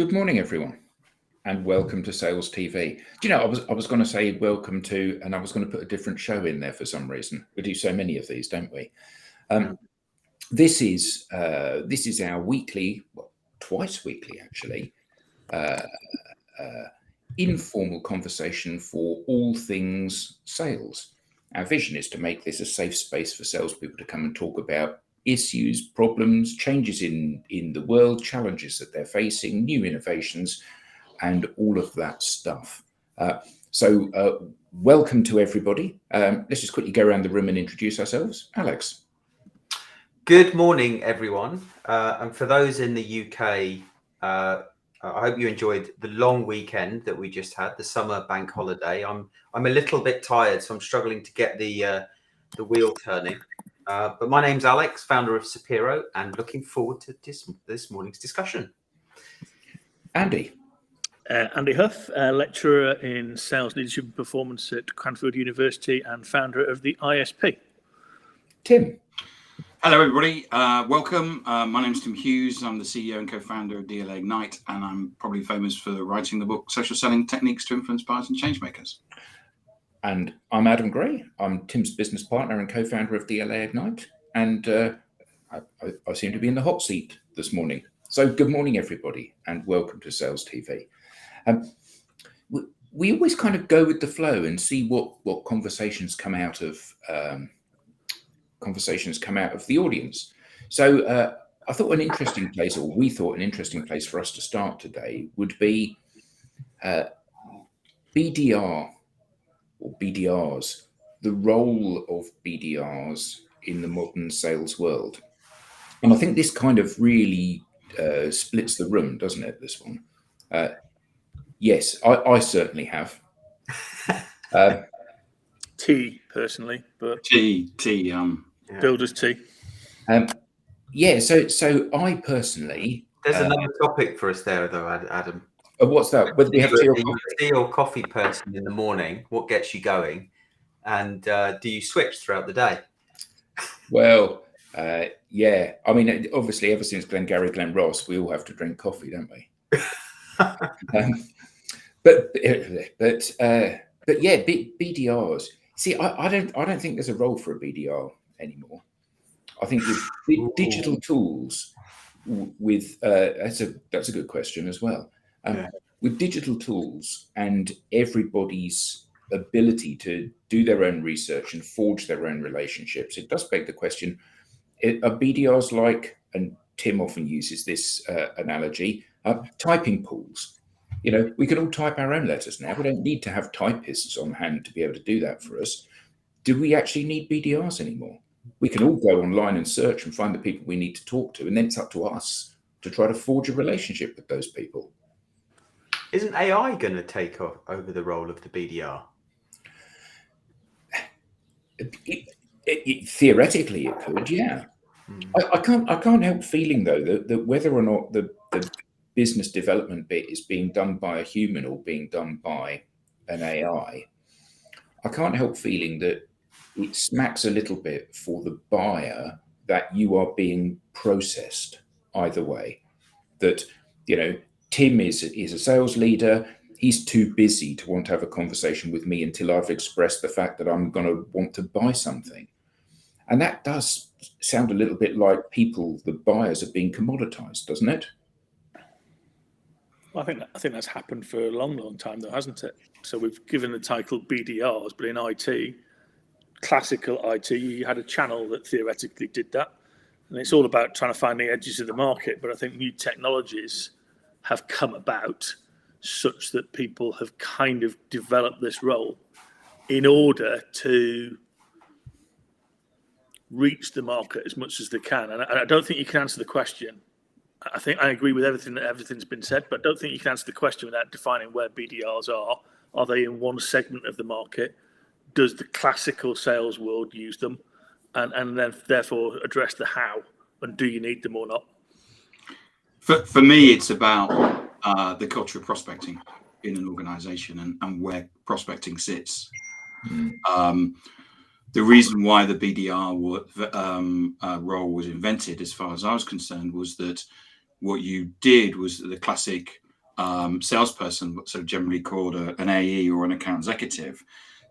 Good morning, everyone, and welcome to Sales TV. Do you know, I was going to say welcome to, and I was going to put a different show in there for some reason. We do so many of these, don't we? This is our weekly, well, twice weekly actually, informal conversation for all things sales. Our vision is to make this a safe space for salespeople to come and talk about issues, problems, changes in the world, challenges that they're facing, new innovations, and all of that stuff. So welcome to everybody. Let's just quickly go around the room and introduce ourselves. Alex. Good morning, everyone. And for those in the UK, I hope you enjoyed the long weekend that we just had, the summer bank holiday. I'm a little bit tired, so I'm struggling to get the wheel turning. But my name's Alex, founder of Sapiro, and looking forward to this morning's discussion. Andy. Andy Huff, lecturer in sales leadership and performance at Cranfield University and founder of the ISP. Tim. Hello, everybody. Welcome. My name's Tim Hughes. I'm the CEO and co-founder of DLA Ignite, and I'm probably famous for writing the book Social Selling Techniques to Influence Buyers and Changemakers. And I'm Adam Gray. I'm Tim's business partner and co-founder of DLA Ignite, and I seem to be in the hot seat this morning. So good morning, everybody, and welcome to Sales TV. We always kind of go with the flow and see what conversations come out of the audience. So I thought an interesting place, or we thought an interesting place for us to start today would be BDR or BDRs, the role of BDRs in the modern sales world. And I think this kind of really splits the room, doesn't it, this one? Yes, I certainly have. Tea, personally, but Tea. builder's tea. Yeah, so I personally... There's another topic for us there, though, Adam. What's that? Whether we have tea or coffee? Tea or coffee person in the morning, what gets you going? And do you switch throughout the day? Well, yeah. I mean, obviously, ever since Glengarry Glen Ross, we all have to drink coffee, don't we? But yeah, BDRs. See, I don't think there's a role for a BDR anymore. I think with digital tools, that's a good question as well. With digital tools and everybody's ability to do their own research and forge their own relationships, it does beg the question: are BDRs like, and Tim often uses this analogy, typing pools? You know, we can all type our own letters now. We don't need to have typists on hand to be able to do that for us. Do we actually need BDRs anymore? We can all go online and search and find the people we need to talk to, and then it's up to us to try to forge a relationship with those people. Isn't AI going to take over the role of the BDR? Theoretically, it could, yeah. I can't help feeling though that whether or not the business development bit is being done by a human or being done by an AI, I can't help feeling that it smacks a little bit for the buyer that you are being processed either way. That, you know, Tim is a sales leader. He's too busy to want to have a conversation with me until I've expressed the fact that I'm going to want to buy something. And that does sound a little bit like people, the buyers, are being commoditized, doesn't it? I think that's happened for a long time, though, hasn't it? So we've given the title BDRs, but in IT, classical IT, you had a channel that theoretically did that. And it's all about trying to find the edges of the market. But I think new technologies have come about such that people have kind of developed this role in order to reach the market as much as they can. And I don't think you can answer the question. I think I agree with everything's been said, but I don't think you can answer the question without defining where BDRs are. Are they in one segment of the market? Does the classical sales world use them? And then therefore address the how, and do you need them or not? For me, it's about the culture of prospecting in an organization and where prospecting sits. The reason why the BDR role was invented, as far as I was concerned, was that what you did was the classic salesperson, sort of generally called an AE or an account executive,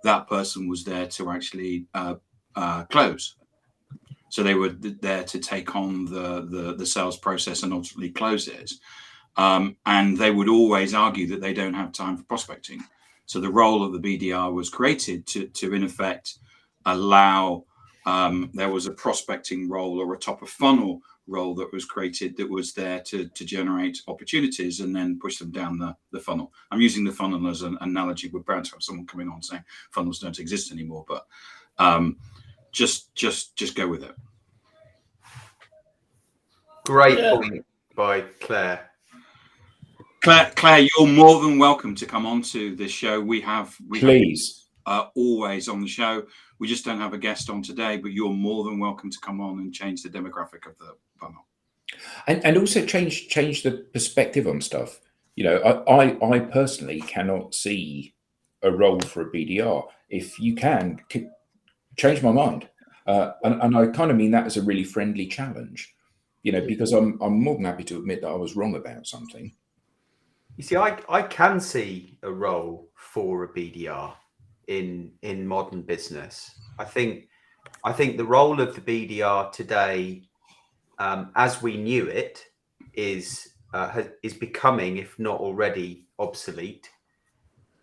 that person was there to actually close. So they were there to take on the sales process and ultimately close it. And they would always argue that they don't have time for prospecting. So the role of the BDR was created to in effect allow, there was a prospecting role or a top of funnel role that was created that was there to generate opportunities and then push them down the funnel. I'm using the funnel as an analogy. We're about to have someone coming on saying funnels don't exist anymore, but just go with it. Great point by Claire. Claire, you're more than welcome to come on to this show. We Please. Always on the show. We just don't have a guest on today, but you're more than welcome to come on and change the demographic of the panel. And also change the perspective on stuff. You know, I personally cannot see a role for a BDR. If you can, change my mind. And I kind of mean that as a really friendly challenge, you know, because I'm more than happy to admit that I was wrong about something. You see, I can see a role for a BDR in modern business. I think the role of the BDR today, as we knew it, is becoming, if not already, obsolete.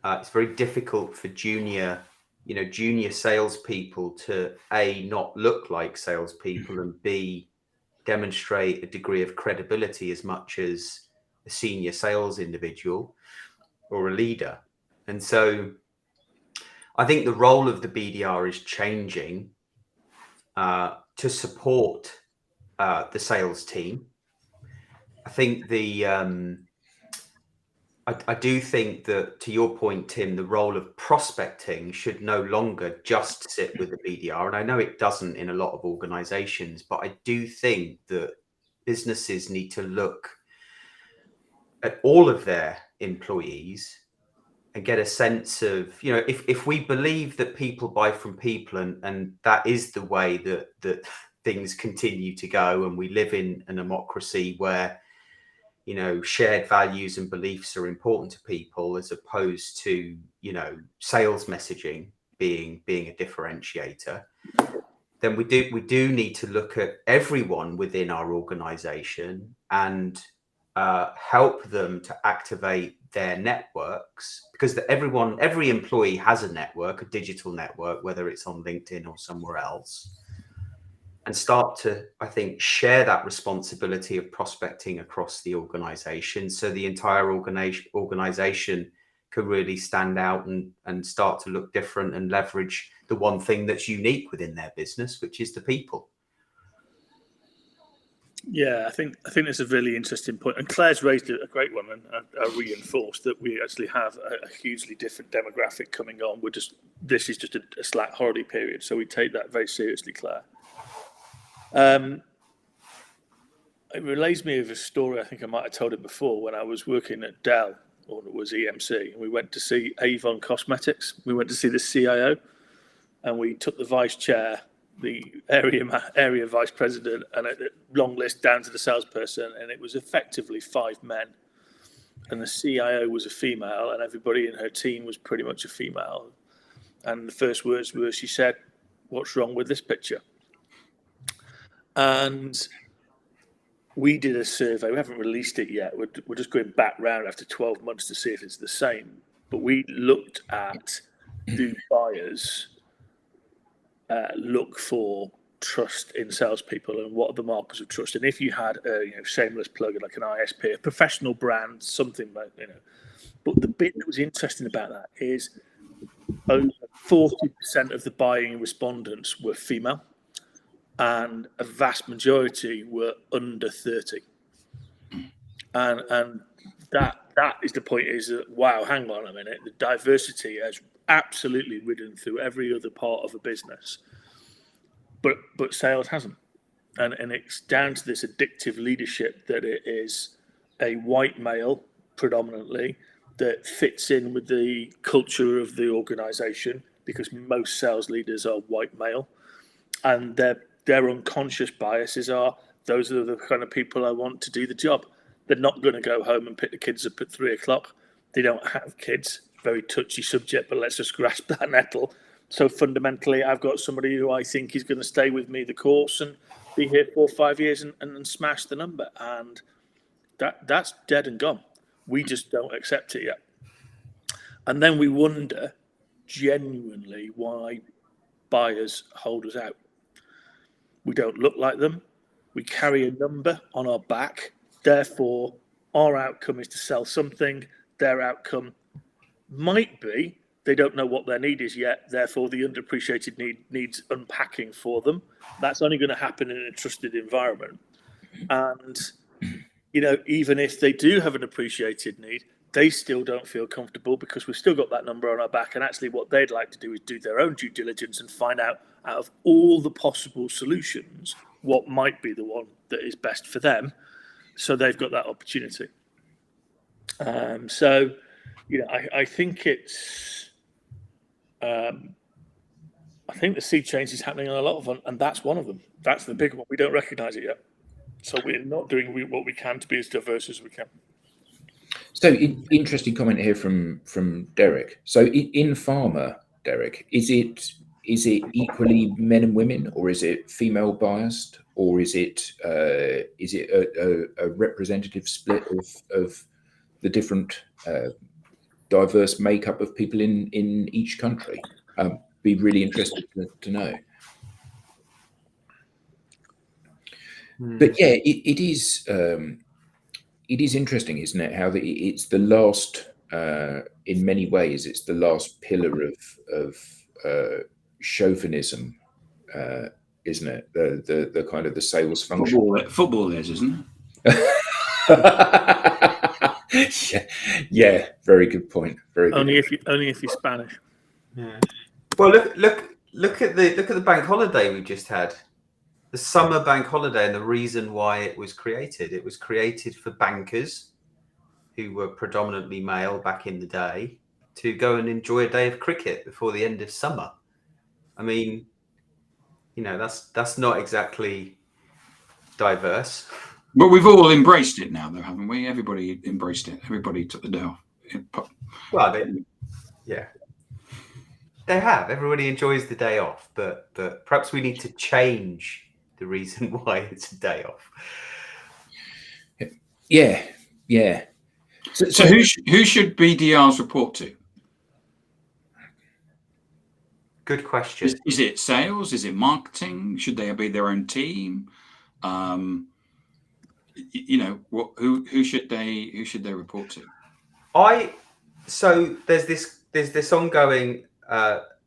It's very difficult for junior salespeople to A, not look like salespeople, and B, demonstrate a degree of credibility as much as a senior sales individual or a leader. And so I think the role of the BDR is changing to support the sales team. I think I do think that, to your point, Tim, the role of prospecting should no longer just sit with the BDR. And I know it doesn't in a lot of organizations, but I do think that businesses need to look at all of their employees and get a sense of, you know, if we believe that people buy from people, and that is the way that things continue to go, and we live in a democracy where, you know, shared values and beliefs are important to people, as opposed to, you know, sales messaging being a differentiator, then we do need to look at everyone within our organization and help them to activate their networks, because every employee has a network, a digital network, whether it's on LinkedIn or somewhere else, and start to, I think, share that responsibility of prospecting across the organization, so the entire organization can really stand out and start to look different and leverage the one thing that's unique within their business, which is the people. Yeah, I think it's a really interesting point, and Claire's raised a great one, and I reinforced that we actually have a hugely different demographic coming on. This is just a slack holiday period, so we take that very seriously, Claire. It relates me of a story. I think I might have told it before, when I was working at Dell, or it was EMC, and we went to see Avon Cosmetics. We went to see the CIO, and we took the vice chair, the area vice president, and a long list down to the salesperson, and it was effectively 5 men, and the CIO was a female, and everybody in her team was pretty much a female. And the first words were, she said, "What's wrong with this picture?" And we did a survey. We haven't released it yet. We're just going back round after 12 months to see if it's the same. But we looked at, do buyers look for trust in salespeople, and what are the markers of trust? And if you had a shameless plug, like an ISP, a professional brand, something like, but the bit that was interesting about that is over 40% of the buying respondents were female, and a vast majority were under 30. And that is the point, is that, wow, hang on a minute, the diversity has absolutely ridden through every other part of a business, but sales hasn't. And it's down to this addictive leadership, that it is a white male predominantly that fits in with the culture of the organization, because most sales leaders are white male, and their unconscious biases are, those are the kind of people I want to do the job. They're not going to go home and pick the kids up at 3:00. They don't have kids. Very touchy subject, but let's just grasp that nettle. So fundamentally, I've got somebody who I think is going to stay with me the course and be here 4 or 5 years and smash the number. And that's dead and gone. We just don't accept it yet. And then we wonder genuinely why buyers hold us out. We don't look like them. We carry a number on our back. Therefore, our outcome is to sell something. Their outcome might be they don't know what their need is yet. Therefore, the underappreciated need needs unpacking for them. That's only going to happen in a trusted environment. And, even if they do have an appreciated need, they still don't feel comfortable because we've still got that number on our back. And actually what they'd like to do is do their own due diligence and find out of all the possible solutions, what might be the one that is best for them. So they've got that opportunity. I think it's, I think the sea change is happening on a lot of them, and that's one of them. That's the big one. We don't recognize it yet. So we're not doing what we can to be as diverse as we can. So interesting comment here from Derek. So in pharma, Derek, is it equally men and women, or is it female biased, or is it a representative split of the different diverse makeup of people in each country? Be really interested to know. But yeah, it is interesting, isn't it? How it's the last, in many ways, it's the last pillar of chauvinism, isn't it? The kind of the sales function. Football is, isn't it? yeah, very good point. Very good. Only if you're Spanish. Yeah. Well, look at the bank holiday we just had. The summer bank holiday, and the reason why it was created. It was created for bankers who were predominantly male back in the day to go and enjoy a day of cricket before the end of summer. I mean, that's not exactly diverse. But we've all embraced it now, though, haven't we? Everybody embraced it. Everybody took the day off. Well, they have. Everybody enjoys the day off, but perhaps we need to change the reason why it's a day off. Yeah. So who should BDRs report to? Good question. Is it sales? Is it marketing? Should they be their own team? Who should they report to? So there's this ongoing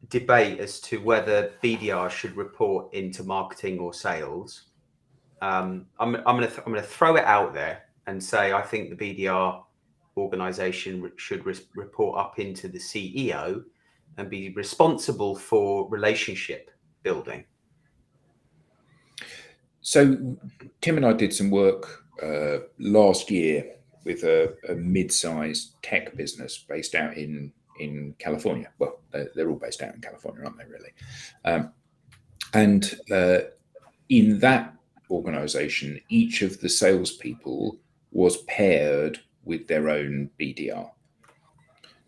debate as to whether BDR should report into marketing or sales. I'm going to throw it out there and say I think the BDR organization should report up into the CEO and be responsible for relationship building. So Tim and I did some work last year with a mid-sized tech business based out in California. Well, they're all based out in California, aren't they, really? And in that organization, each of the salespeople was paired with their own BDR.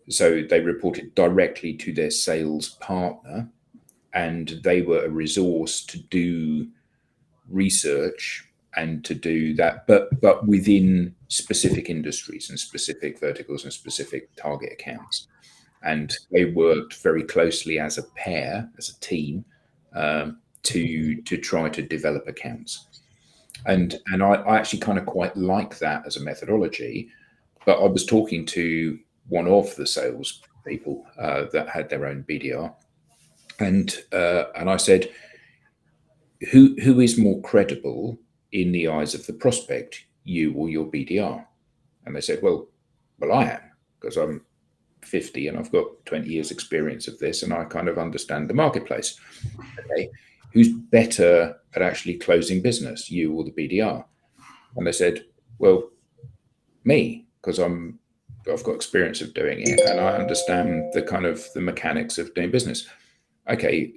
So they reported directly to their sales partner, and they were a resource to do research and to do that, but within specific industries and specific verticals and specific target accounts. And they worked very closely as a pair, as a team, to try to develop accounts. And I actually kind of quite like that as a methodology. But I was talking to one of the sales people that had their own BDR, and I said, who is more credible in the eyes of the prospect, you or your BDR? And they said, well, I am, because I'm 50 and I've got 20 years experience of this and I kind of understand the marketplace. Okay, who's better at actually closing business, you or the BDR? And they said, well, me, because I've got experience of doing it and I understand the kind of the mechanics of doing business. Okay,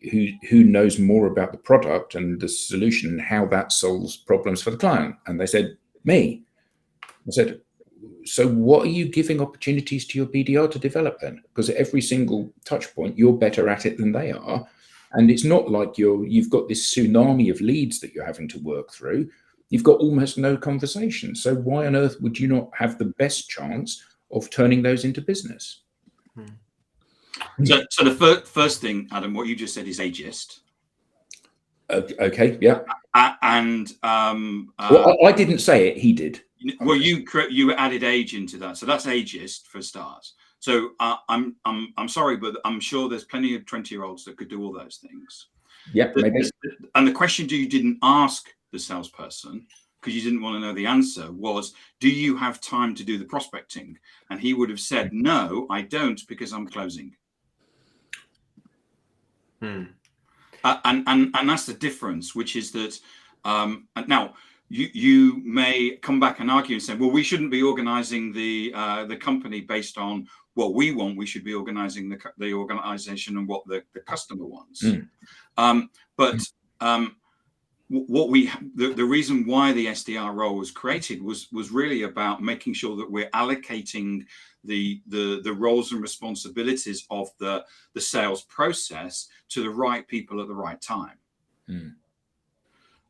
who knows more about the product and the solution and how that solves problems for the client? And they said, me. I said, so what are you giving opportunities to your BDR to develop then? Because at every single touch point, you're better at it than they are. And it's not like you've got this tsunami of leads that you're having to work through. You've got almost no conversation. So why on earth would you not have the best chance of turning those into business? So the first thing, Adam, what you just said is ageist. Okay, yeah. Well, I didn't say it. He did. Well, you added age into that, so that's ageist for starters. So I'm sorry, but I'm sure there's plenty of 20-year-olds that could do all those things. Yeah, maybe. And the question you didn't ask the salesperson, because you didn't want to know the answer, was, do you have time to do the prospecting? And he would have said, no, I don't, because I'm closing. And that's the difference, which is that now you may come back and argue and say, well, we shouldn't be organizing the company based on what we want. We should be organizing the organization and what the customer wants. The reason why the SDR role was created was really about making sure that we're allocating the roles and responsibilities of the sales process to the right people at the right time.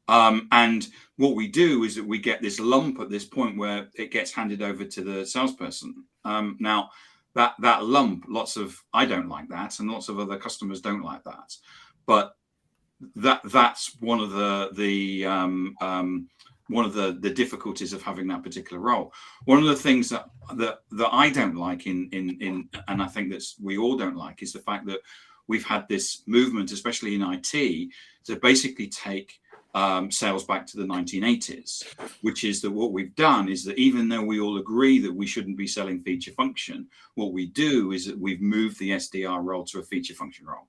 And what we do is that we get this lump at this point where it gets handed over to the salesperson. Now that lump, I don't like that, and lots of other customers don't like that, but that's one of the difficulties of having that particular role. One of the things that I don't like in and I think that we all don't like, is the fact that we've had this movement, especially in IT, to basically take sales back to the 1980s, which is that what we've done is that even though we all agree that we shouldn't be selling feature function, what we do is that we've moved the SDR role to a feature function role.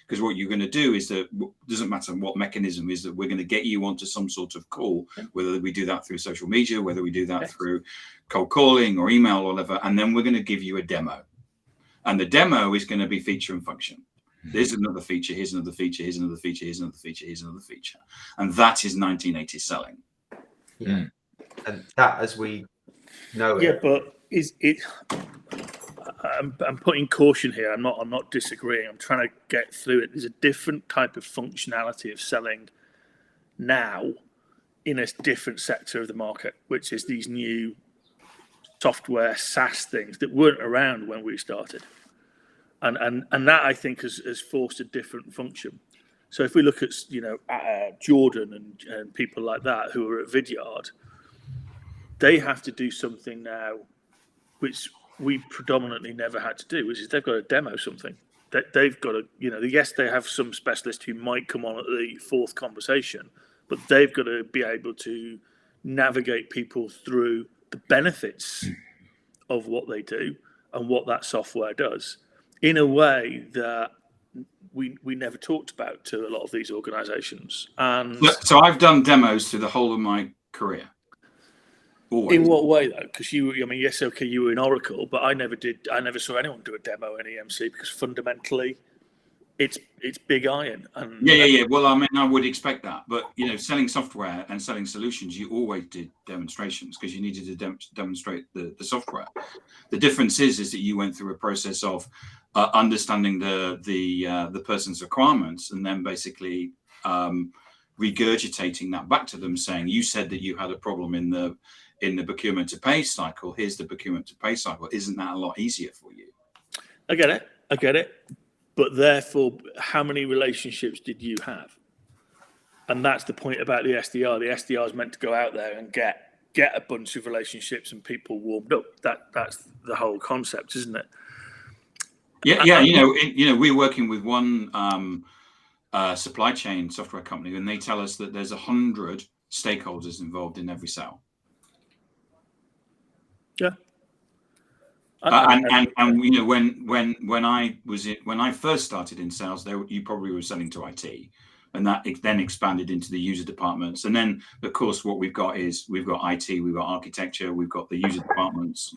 Because what you're going to do is that it doesn't matter what mechanism is, that we're going to get you onto some sort of call, whether we do that through social media, whether we do that through cold calling or email or whatever, and then we're going to give you a demo. And the demo is going to be feature and function. There's another feature, here's another feature, here's another feature, here's another feature, here's another feature. And that is 1980s selling. Yeah. And that, as we know it. But is it... I'm putting caution here. I'm not disagreeing. I'm trying to get through it. There's a different type of functionality of selling now in a different sector of the market, which is these new software SaaS things that weren't around when we started. And that, I think, has forced a different function. So if we look at Jordan and people like that who are at Vidyard, they have to do something now which we predominantly never had to do, which is they've got to demo something. That they've got to, yes, they have some specialist who might come on at the fourth conversation, but they've got to be able to navigate people through the benefits of what they do and what that software does in a way that we never talked about to a lot of these organizations. And so I've done demos through the whole of my career. Always. In what way though? Because you were in Oracle, but I never saw anyone do a demo in EMC, because fundamentally, it's big iron. And yeah. Well, I mean, I would expect that, but selling software and selling solutions, you always did demonstrations because you needed to demonstrate the software. The difference is that you went through a process of understanding the person's requirements and then basically regurgitating that back to them, saying, you said that you had a problem in the procurement to pay cycle. Here's the procurement to pay cycle. Isn't that a lot easier for you? I get it. But therefore, how many relationships did you have? And that's the point about the SDR. The SDR is meant to go out there and get a bunch of relationships and people warmed up. That's the whole concept, isn't it? Yeah. We're working with one supply chain software company, and they tell us that there's 100 stakeholders involved in every sale. Yeah. When I first started in sales, you probably were selling to IT, and that then expanded into the user departments. And then, of course, what we've got IT, we've got architecture, we've got the user departments.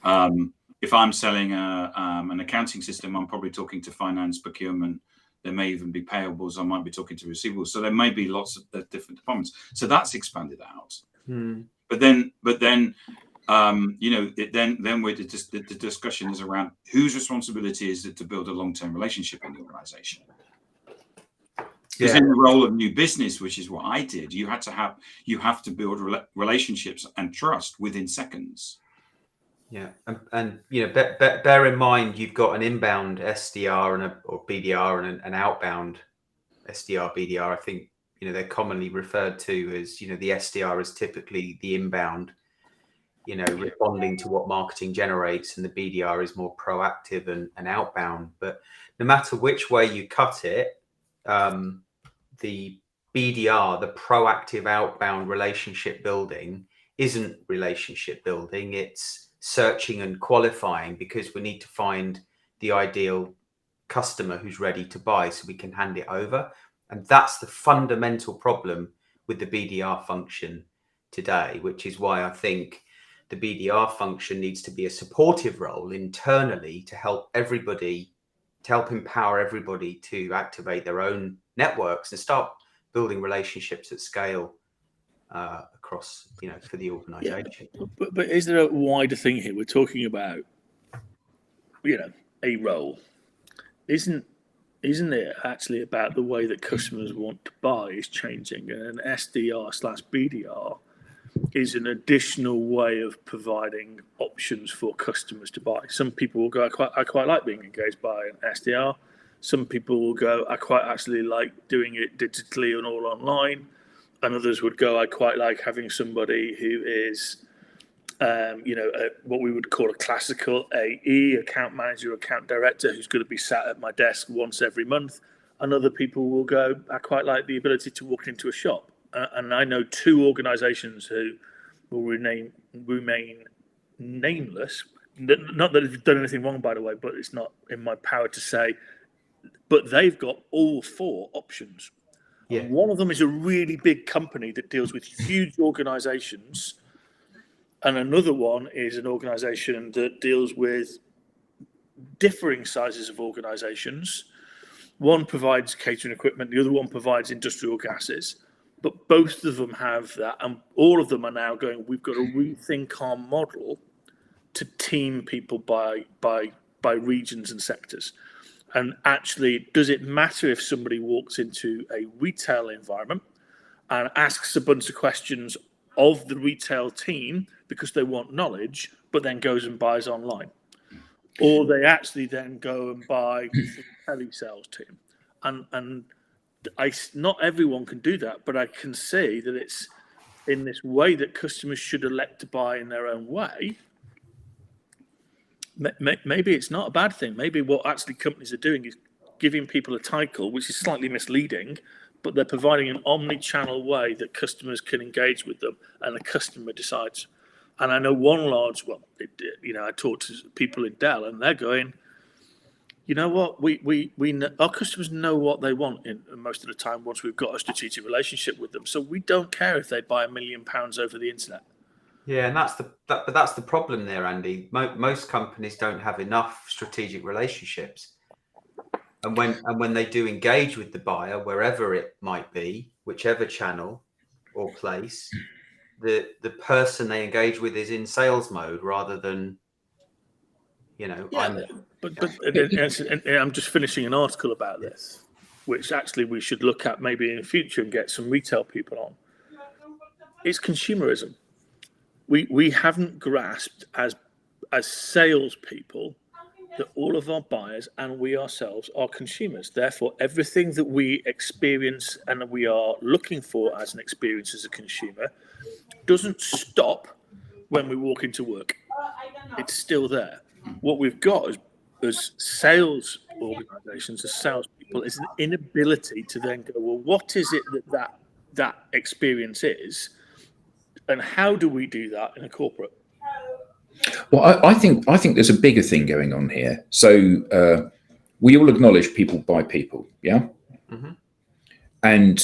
If I'm selling an accounting system, I'm probably talking to finance, procurement. There may even be payables. I might be talking to receivables. So there may be lots of different departments. So that's expanded out. But then then the discussion is around whose responsibility is it to build a long-term relationship in the organization. Because in the role of new business, which is what I did, you have to build relationships and trust within seconds. Yeah, and bear in mind you've got an inbound SDR or BDR and an outbound SDR BDR. I think they're commonly referred to as the SDR is typically the inbound, responding to what marketing generates, and the BDR is more proactive and outbound. But no matter which way you cut it, the BDR, the proactive outbound relationship building, isn't relationship building. It's searching and qualifying, because we need to find the ideal customer who's ready to buy so we can hand it over. And that's the fundamental problem with the BDR function today, which is why I think the BDR function needs to be a supportive role internally to help everybody, to help empower everybody to activate their own networks and start building relationships at scale across, for the organization. Yeah, but is there a wider thing here? We're talking about, a role. Isn't it actually about the way that customers want to buy is changing? And an SDR/BDR is an additional way of providing options for customers to buy. Some people will go, I quite like being engaged by an SDR. Some people will go, I quite actually like doing it digitally and all online. And others would go, I quite like having somebody who is, what we would call a classical AE, account manager, account director, who's going to be sat at my desk once every month. And other people will go, I quite like the ability to walk into a shop. And I know two organizations who will remain nameless. Not that they've done anything wrong, by the way, but it's not in my power to say. But they've got all four options. Yeah. One of them is a really big company that deals with huge organizations. And another one is an organization that deals with differing sizes of organizations. One provides catering equipment, the other one provides industrial gases. But both of them have that, and all of them are now going, we've got to rethink our model to team people by regions and sectors. And actually, does it matter if somebody walks into a retail environment and asks a bunch of questions of the retail team because they want knowledge, but then goes and buys online? Or they actually then go and buy the telesales team. And not everyone can do that, but I can see that it's in this way that customers should elect to buy in their own way. Maybe it's not a bad thing. Maybe what actually companies are doing is giving people a title, which is slightly misleading, but they're providing an omni-channel way that customers can engage with them, and the customer decides. And I know one large, I talked to people in Dell, and they're going, you know what, we our customers know what they want in most of the time once we've got a strategic relationship with them. So we don't care if they buy £1 million over the internet. Yeah, and that's the problem there, Andy. Most companies don't have enough strategic relationships, and when they do engage with the buyer, wherever it might be, whichever channel or place, the person they engage with is in sales mode rather than, But I'm just finishing an article about this, which actually we should look at maybe in the future and get some retail people on. It's consumerism. We haven't grasped as salespeople that all of our buyers and we ourselves are consumers. Therefore, everything that we experience and we are looking for as an experience as a consumer doesn't stop when we walk into work. It's still there. What we've got as sales organizations, as salespeople, is an inability to then go, well, what is it that experience is? And how do we do that in a corporate? Well, I think there's a bigger thing going on here. So we all acknowledge people buy people, yeah? Mm-hmm. And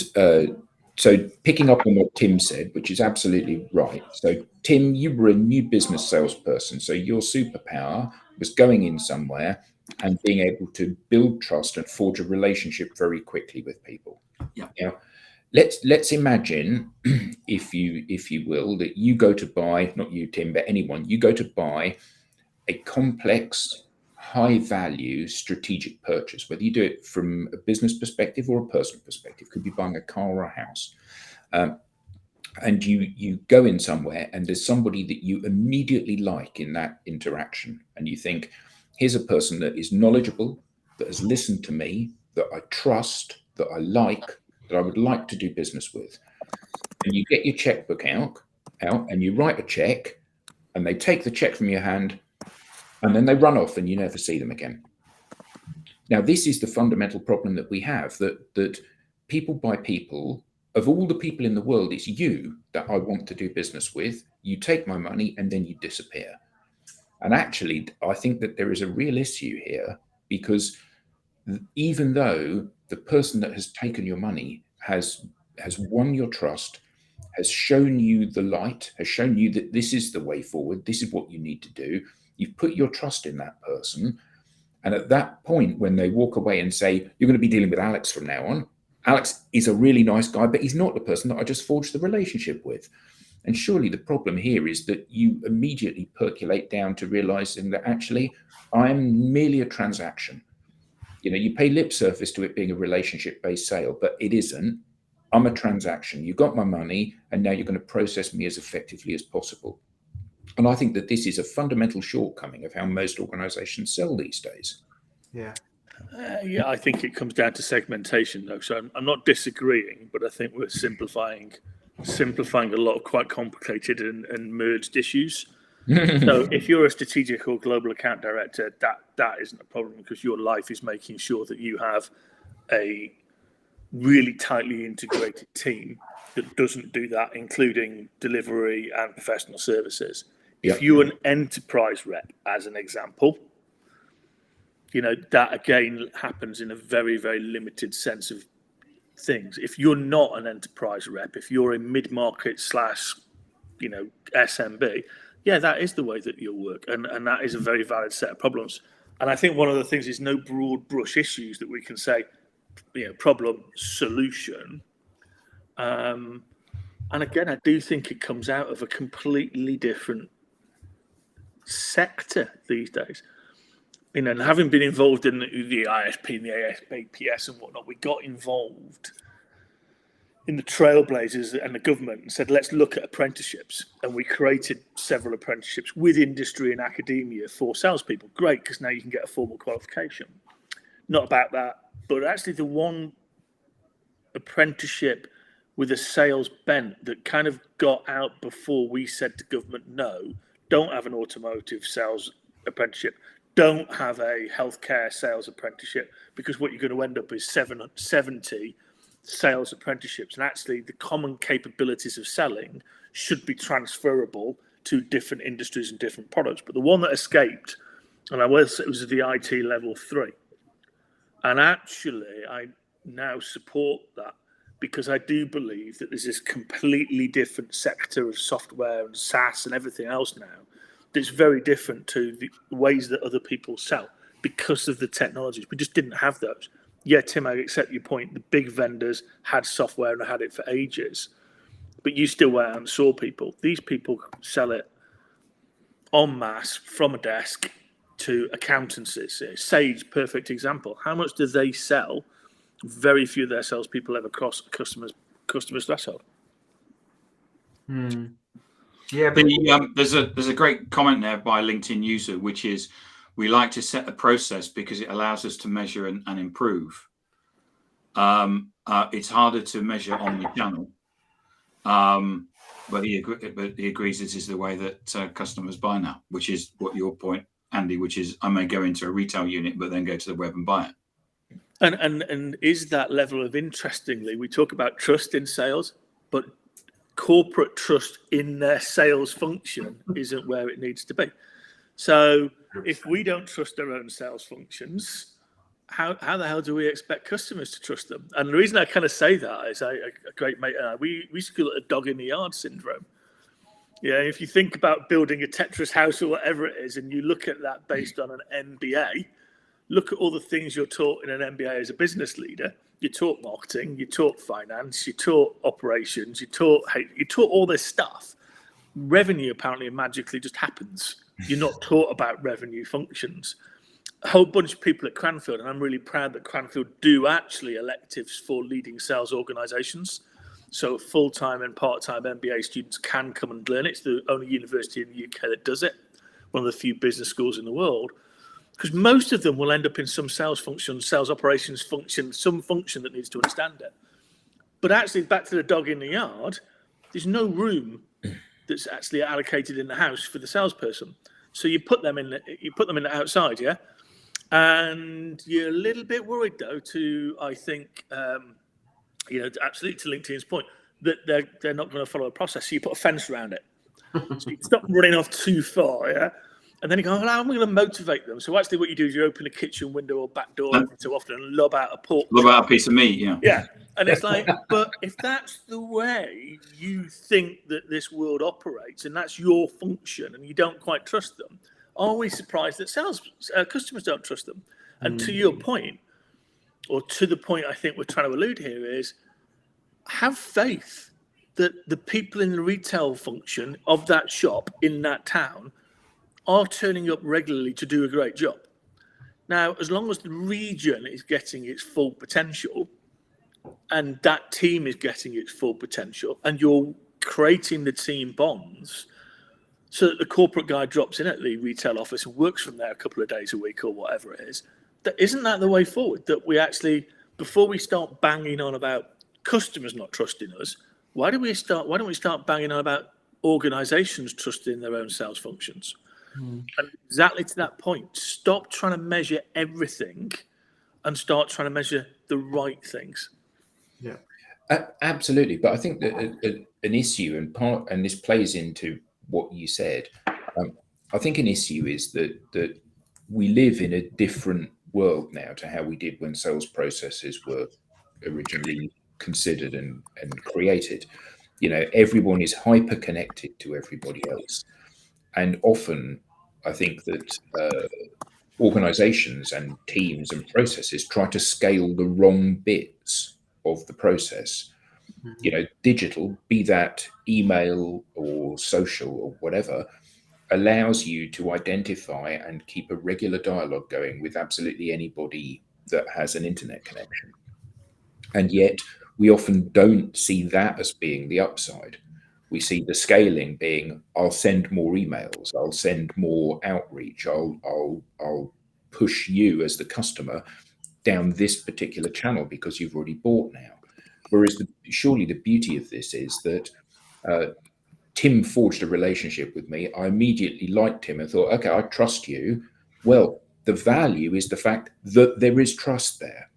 so picking up on what Tim said, which is absolutely right. So Tim, you were a new business salesperson. So your superpower was going in somewhere and being able to build trust and forge a relationship very quickly with people. Yeah. Yeah. let's imagine, if you will, that you go to buy, not you, Tim, but anyone, you go to buy a complex, high value strategic purchase, whether you do it from a business perspective or a personal perspective. Could be buying a car or a house. And you go in somewhere and there's somebody that you immediately like in that interaction. And you think, here's a person that is knowledgeable, that has listened to me, that I trust, that I like, that I would like to do business with. And you get your checkbook out and you write a check, and they take the check from your hand, and then they run off and you never see them again. Now, this is the fundamental problem that we have, that people buy people. Of all the people in the world, it's you that I want to do business with. You take my money and then you disappear. And actually, I think that there is a real issue here, because even though the person that has taken your money has won your trust, has shown you the light, has shown you that this is the way forward, this is what you need to do, you've put your trust in that person. And at that point, when they walk away and say, you're going to be dealing with Alex from now on, Alex is a really nice guy, but he's not the person that I just forged the relationship with. And surely the problem here is that you immediately percolate down to realizing that actually I'm merely a transaction. You pay lip service to it being a relationship-based sale, but it isn't. I'm a transaction. You got my money, and now you're going to process me as effectively as possible. And I think that this is a fundamental shortcoming of how most organizations sell these days. Yeah. I think it comes down to segmentation, though. So I'm not disagreeing, but I think we're simplifying a lot of quite complicated and merged issues. So if you're a strategic or global account director, that isn't a problem, because your life is making sure that you have a really tightly integrated team that doesn't do that, including delivery and professional services. Yep. If you're an enterprise rep, as an example, that again happens in a very, very limited sense of things. If you're not an enterprise rep, if you're a mid-market / SMB, yeah, that is the way that you'll work. And that is a very valid set of problems. And I think one of the things is no broad brush issues that we can say, problem, solution. And again, I do think it comes out of a completely different sector these days. And having been involved in the ISP and the ASPPS and whatnot, we got involved in the Trailblazers and the government and said, let's look at apprenticeships. And we created several apprenticeships with industry and academia for salespeople. Great, because now you can get a formal qualification. Not about that, but actually the one apprenticeship with a sales bent that kind of got out before we said to government, no, don't have an automotive sales apprenticeship. Don't have a healthcare sales apprenticeship, because what you're going to end up is 70 sales apprenticeships. And actually the common capabilities of selling should be transferable to different industries and different products. But the one that escaped, and it was the IT level 3. And actually I now support that, because I do believe that there's this completely different sector of software and SaaS and everything else now that's very different to the ways that other people sell because of the technologies. We just didn't have those. Yeah, Tim, I accept your point. The big vendors had software and had it for ages, but you still went out and saw people. These people sell it en masse from a desk to accountancies. Sage, perfect example. How much do they sell? Very few of their salespeople ever cross customers' threshold. Yeah, but there's a great comment there by a LinkedIn user, which is, we like to set a process because it allows us to measure and improve. It's harder to measure on the channel, but he agrees this is the way that customers buy now, which is what your point, Andy, which is I may go into a retail unit but then go to the web and buy it. And is that level of, interestingly, we talk about trust in sales, but corporate trust in their sales function isn't where it needs to be. So if we don't trust our own sales functions, how the hell do we expect customers to trust them? And the reason I kind of say that is a great mate and I, we used to call it a dog in the yard syndrome. Yeah, if you think about building a Tetris house or whatever it is, and you look at that based on an MBA, look at all the things you're taught in an MBA as a business leader. you taught marketing, you taught finance, you taught operations, you taught all this stuff. Revenue apparently magically just happens. You're not taught about revenue functions. A whole bunch of people at Cranfield, and I'm really proud that Cranfield do actually electives for leading sales organisations. So full-time and part-time MBA students can come and learn it. It's the only university in the UK that does it. One of the few business schools in the world. Because most of them will end up in some sales function, sales operations function, some function that needs to understand it. But actually, back to the dog in the yard, there's no room that's actually allocated in the house for the salesperson. So you put them in the outside, yeah? And you're a little bit worried, though, I think, absolutely to LinkedIn's point, that they're not going to follow a process. So you put a fence around it. So you stop running off too far, yeah? And then you go, well, how am I going to motivate them? So actually what you do is you open a kitchen window or back door every so often and lob out a pork. Lob out a piece of meat, yeah. Yeah. And it's like, but if that's the way you think that this world operates and that's your function and you don't quite trust them, are we surprised that customers don't trust them? And to your point, or to the point I think we're trying to allude here is, have faith that the people in the retail function of that shop in that town are turning up regularly to do a great job. Now, as long as the region is getting its full potential and that team is getting its full potential and you're creating the team bonds so that the corporate guy drops in at the retail office and works from there a couple of days a week or whatever it is, isn't that the way forward? That we actually, before we start banging on about customers not trusting us, why don't we start banging on about organizations trusting their own sales functions? And exactly to that point, stop trying to measure everything and start trying to measure the right things. Yeah, absolutely. But I think that an issue and this plays into what you said. I think an issue is that we live in a different world now to how we did when sales processes were originally considered and created. Everyone is hyper connected to everybody else, and often I think that organizations and teams and processes try to scale the wrong bits of the process. Digital, be that email or social or whatever, allows you to identify and keep a regular dialogue going with absolutely anybody that has an internet connection. And yet we often don't see that as being the upside. We see the scaling being, I'll send more emails, I'll send more outreach, I'll push you as the customer down this particular channel because you've already bought now. Whereas surely the beauty of this is that Tim forged a relationship with me. I immediately liked him and thought, okay, I trust you. Well, the value is the fact that there is trust there.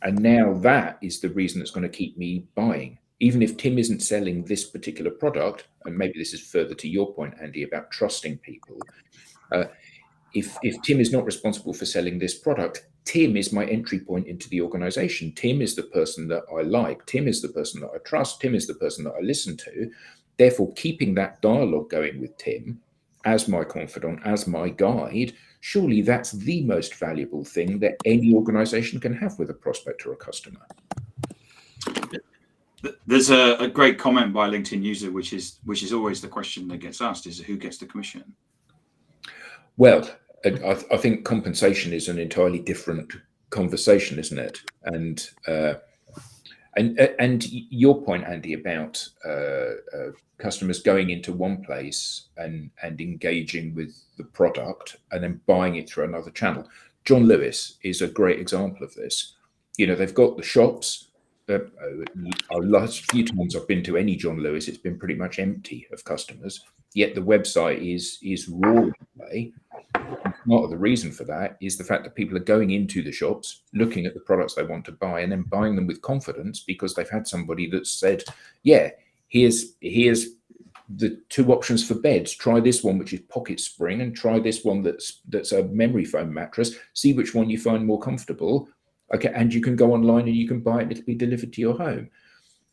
And now that is the reason that's going to keep me buying. Even if Tim isn't selling this particular product, and maybe this is further to your point, Andy, about trusting people. If Tim is not responsible for selling this product, Tim is my entry point into the organization. Tim is the person that I like. Tim is the person that I trust. Tim is the person that I listen to. Therefore, keeping that dialogue going with Tim as my confidant, as my guide, surely that's the most valuable thing that any organization can have with a prospect or a customer. There's a great comment by a LinkedIn user, which is always the question that gets asked, is who gets the commission? Well, I think compensation is an entirely different conversation, isn't it? And your point, Andy, about customers going into one place and engaging with the product and then buying it through another channel. John Lewis is a great example of this. They've got the shops. Our last few times I've been to any John Lewis, it's been pretty much empty of customers. Yet the website is roaring away. Part of the reason for that is the fact that people are going into the shops, looking at the products they want to buy, and then buying them with confidence because they've had somebody that said, "Yeah, here's the two options for beds. Try this one, which is pocket spring, and try this one that's a memory foam mattress. See which one you find more comfortable." Okay, and you can go online and you can buy it, and it'll be delivered to your home.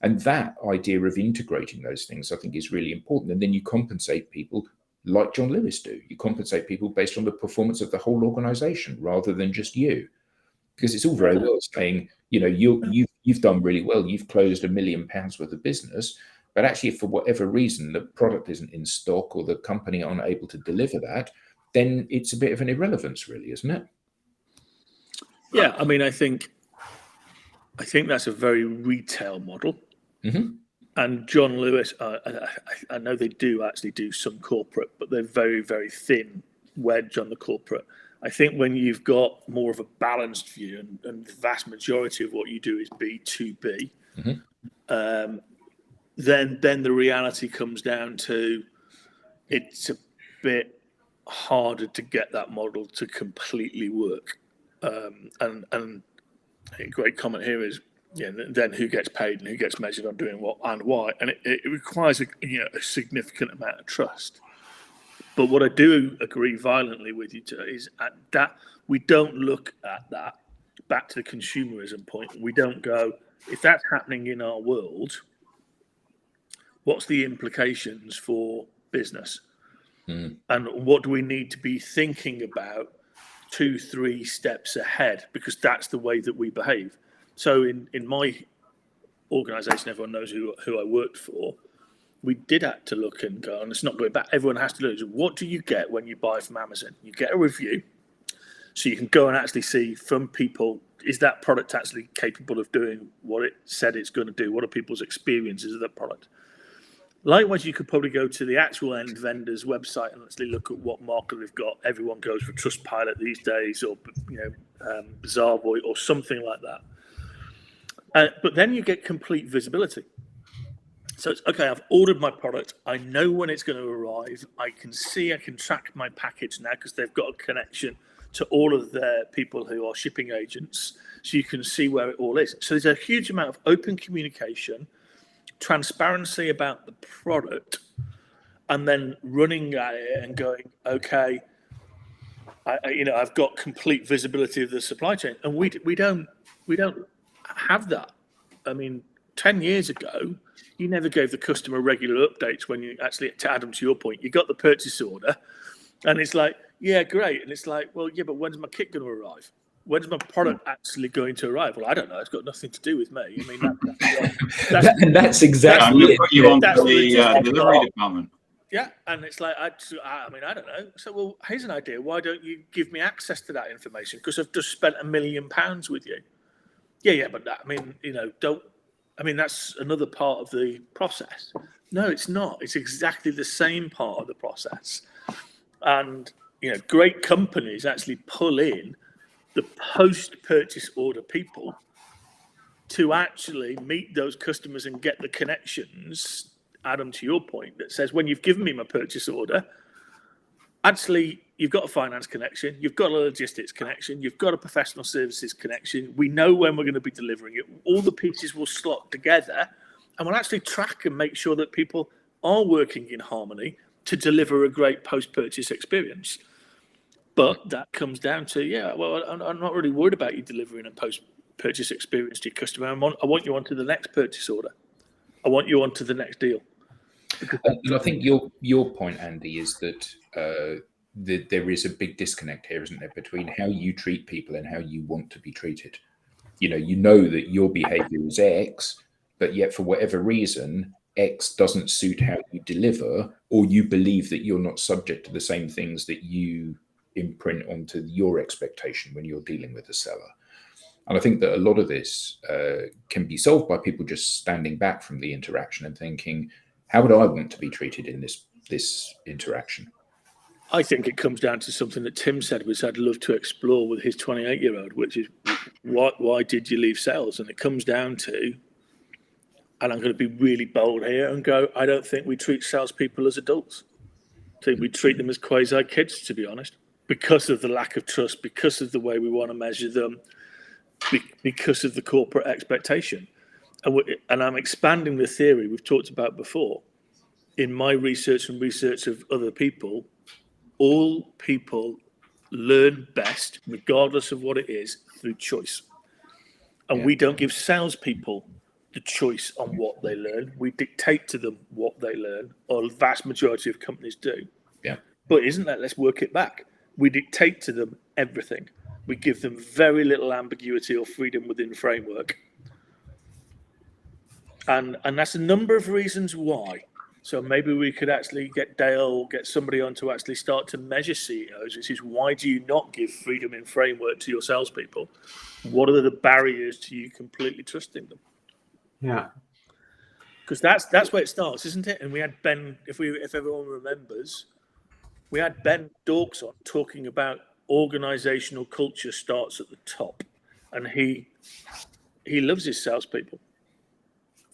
And that idea of integrating those things, I think, is really important. And then you compensate people like John Lewis do. You compensate people based on the performance of the whole organization rather than just you. Because it's all very well saying, you've you've done really well. You've closed £1 million worth of business, but actually, for whatever reason, the product isn't in stock or the company aren't able to deliver that, then it's a bit of an irrelevance, really, isn't it? Yeah, I mean, I think that's a very retail model. Mm-hmm. And John Lewis, I know they do actually do some corporate, but they're very, very thin wedge on the corporate. I think when you've got more of a balanced view, and the vast majority of what you do is B2B, then the reality comes down to it's a bit harder to get that model to completely work. And a great comment here is, then who gets paid and who gets measured on doing what and why, and it requires a significant amount of trust. But what I do agree violently with you to is that we don't look at that back to the consumerism point. We don't go, if that's happening in our world, what's the implications for business? And what do we need to be thinking about 2-3 steps ahead? Because that's the way that we behave. So in my organisation, everyone knows who I worked for. We did have to look and go, and it's not going back. Everyone has to do is, what do you get when you buy from Amazon? You get a review, so you can go and actually see from people, is that product actually capable of doing what it said it's going to do? What are people's experiences of that product? Likewise, you could probably go to the actual end vendor's website and actually look at what market they've got. Everyone goes for Trustpilot these days, or Bazaarboy, or something like that. But then you get complete visibility. So it's okay, I've ordered my product. I know when it's going to arrive. I can track my package now because they've got a connection to all of their people who are shipping agents. So you can see where it all is. So there's a huge amount of open communication, transparency about the product, and then running at it and going, okay, I've got complete visibility of the supply chain. And we don't have that. I mean, 10 years ago, you never gave the customer regular updates when you actually, to Adam, to your point, you got the purchase order and it's like, yeah, great. And it's like, well, yeah, but when's my kit going to arrive? When's my product actually going to arrive? Well, I don't know. It's got nothing to do with me. I mean, that's exactly I'm going to put you on that's the delivery department. Yeah, and it's like, I don't know. So, well, here's an idea. Why don't you give me access to that information? Because I've just spent £1 million with you. Yeah, but that, that's another part of the process. No, it's not. It's exactly the same part of the process. And, great companies actually pull in the post-purchase order people to actually meet those customers and get the connections, Adam, to your point, that says, when you've given me my purchase order, actually, you've got a finance connection, you've got a logistics connection, you've got a professional services connection. We know when we're going to be delivering it. All the pieces will slot together, and we'll actually track and make sure that people are working in harmony to deliver a great post-purchase experience. But that comes down to, I'm not really worried about you delivering a post-purchase experience to your customer. I want you onto the next purchase order. I want you onto the next deal. And I think your point, Andy, is that there is a big disconnect here, isn't there, between how you treat people and how you want to be treated. You know that your behavior is X, but yet for whatever reason, X doesn't suit how you deliver, or you believe that you're not subject to the same things that you imprint onto your expectation when you're dealing with a seller. And I think that a lot of this can be solved by people just standing back from the interaction and thinking, how would I want to be treated in this interaction? I think it comes down to something that Tim said, which I'd love to explore with his 28-year-old, which is why did you leave sales? And it comes down to, and I'm going to be really bold here and go, I don't think we treat salespeople as adults. I think we treat them as quasi-kids, to be honest, because of the lack of trust, because of the way we want to measure them, because of the corporate expectation. And I'm expanding the theory we've talked about before. In my research and research of other people, all people learn best, regardless of what it is, through choice. And we don't give salespeople the choice on what they learn. We dictate to them what they learn, or the vast majority of companies do. Yeah. But isn't that, let's work it back. We dictate to them everything. We give them very little ambiguity or freedom within framework. and that's a number of reasons why. So maybe we could actually get Dale, get somebody on to actually start to measure CEOs, which is why do you not give freedom in framework to your salespeople? What are the barriers to you completely trusting them? Yeah, because that's where it starts, isn't it? And we had Ben, if everyone remembers, we had Ben Dorks on talking about organizational culture starts at the top, and he loves his salespeople.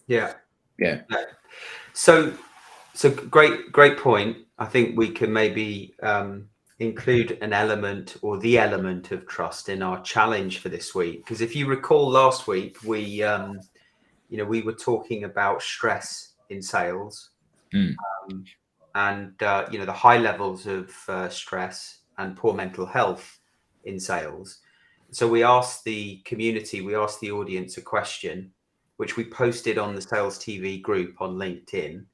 Yeah. So great point. I think we can maybe include an element or the element of trust in our challenge for this week. Because if you recall last week, we were talking about stress in sales and the high levels of stress and poor mental health in sales. So we asked the community, we asked the audience a question, which we posted on the Sales TV group on LinkedIn.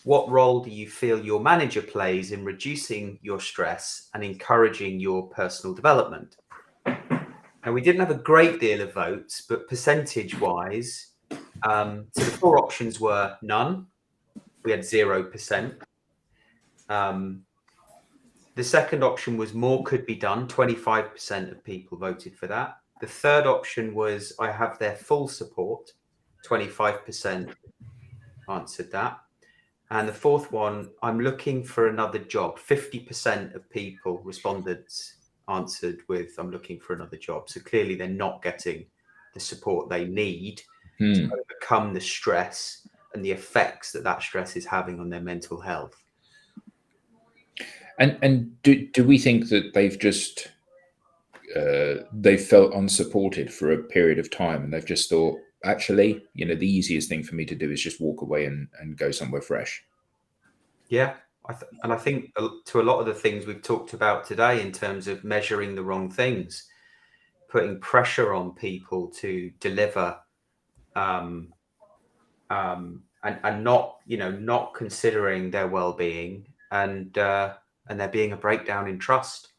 What role do you feel your manager plays in reducing your stress and encouraging your personal development? And we didn't have a great deal of votes, but percentage-wise, so the 4 options were none. We had 0%. The second option was more could be done. 25% of people voted for that. The third option was I have their full support. 25% answered that. And the fourth one, I'm looking for another job. 50% of people, respondents, answered with I'm looking for another job. So clearly they're not getting the support they need to overcome the stress and the effects that stress is having on their mental health. And do we think that they've just they felt unsupported for a period of time, and they've just thought, actually, the easiest thing for me to do is just walk away and go somewhere fresh? Yeah, I think to a lot of the things we've talked about today in terms of measuring the wrong things, putting pressure on people to deliver, and not considering their well-being, and there being a breakdown in trust.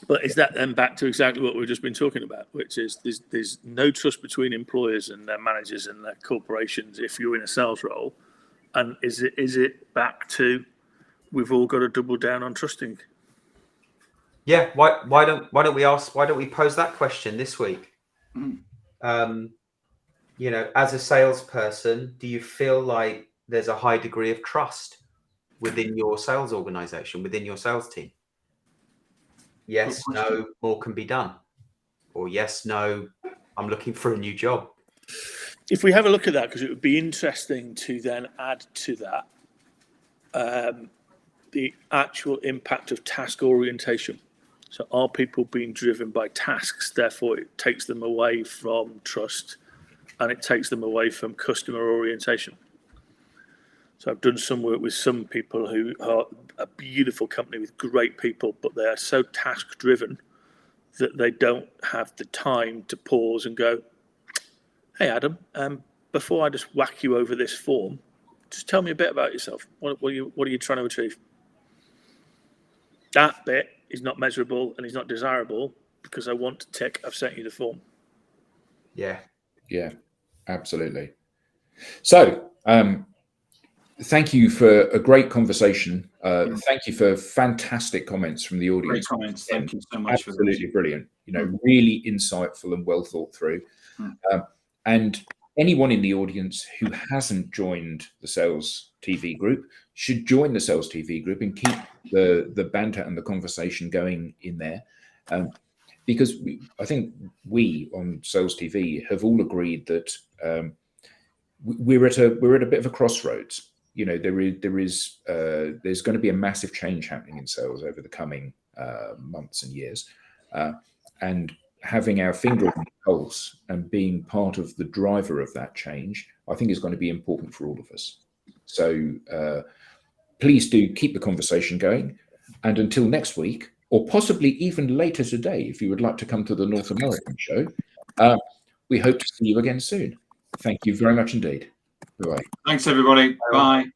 But is that then back to exactly what we've just been talking about, which is there's no trust between employers and their managers and their corporations if you're in a sales role? And is it back to we've all got to double down on trusting? Yeah. Why don't we pose that question this week? As a salesperson, do you feel like there's a high degree of trust within your sales organization, within your sales team? Yes, no, more can be done. Or yes, no, I'm looking for a new job. If we have a look at that, because it would be interesting to then add to that the actual impact of task orientation. So are people being driven by tasks? Therefore, it takes them away from trust and it takes them away from customer orientation. So I've done some work with some people who are a beautiful company with great people, but they are so task driven that they don't have the time to pause and go, hey, Adam, before I just whack you over this form, just tell me a bit about yourself. What are you trying to achieve? That bit is not measurable and is not desirable because I want to tick, I've sent you the form. Yeah, absolutely. So, thank you for a great conversation. Thank you for fantastic comments from the audience. Great comments. Thank you so much. Absolutely brilliant. Really insightful and well thought through. And anyone in the audience who hasn't joined the Sales TV group should join the Sales TV group and keep the banter and the conversation going in there. Because I think we on Sales TV have all agreed that we're at a bit of a crossroads. There's going to be a massive change happening in sales over the coming months and years, and having our finger on the pulse and being part of the driver of that change, I think is going to be important for all of us. So please do keep the conversation going, and until next week, or possibly even later today, if you would like to come to the North American show, we hope to see you again soon. Thank you very much indeed. Bye. Thanks, everybody. Bye.